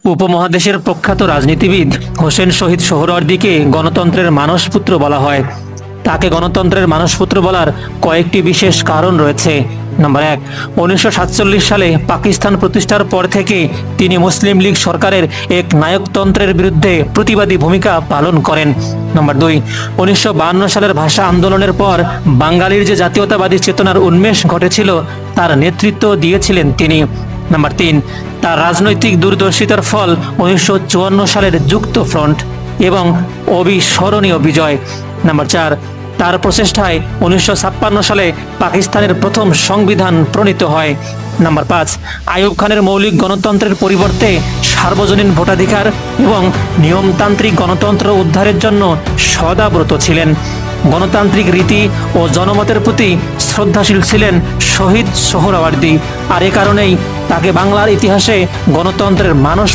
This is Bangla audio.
উপমহাদেশের প্রখ্যাত রাজনীতিবিদ হোসেন শহীদ সোহরাওয়ার্দীকে গণতন্ত্রের মানসপুত্র বলা হয়। তাকে গণতন্ত্রের মানসপুত্র বলার কয়েকটি বিশেষ কারণ রয়েছে। নম্বর 1, 1947 সালে পাকিস্তান প্রতিষ্ঠার পর থেকে তিনি মুসলিম লীগ সরকারের এক নায়কতন্ত্রের বিরুদ্ধে প্রতিবাদী ভূমিকা পালন করেন। নম্বর 2, 1952 সালের ভাষা আন্দোলনের পর বাঙালির যে জাতীয়তাবাদী চেতনার উন্মেষ ঘটেছিল তার নেতৃত্ব দিয়েছিলেন তিনি। নাম্বার 3, তার রাজনৈতিক দূরদর্শিতার ফল 1954 সালের যুক্ত ফ্রন্ট এবং অবিস্মরণীয় বিজয়। নাম্বার 4, তার প্রচেষ্টায় 1956 সালে পাকিস্তানের প্রথম সংবিধান প্রণীত হয়। নাম্বার 5, আইয়ুব খানের মৌলিক গণতন্ত্রের পরিবর্তে সার্বজনীন ভোটাধিকার এবং নিয়মতান্ত্রিক গণতন্ত্র উদ্ধারের জন্য সদাব্রত ছিলেন। গণতান্ত্রিক রীতি ও জনমতের প্রতি শ্রদ্ধাশীল ছিলেন শহীদ সোহরাওয়ার্দী, আর এ কারণেই তাকে বাংলার ইতিহাসে গণতন্ত্রের মানস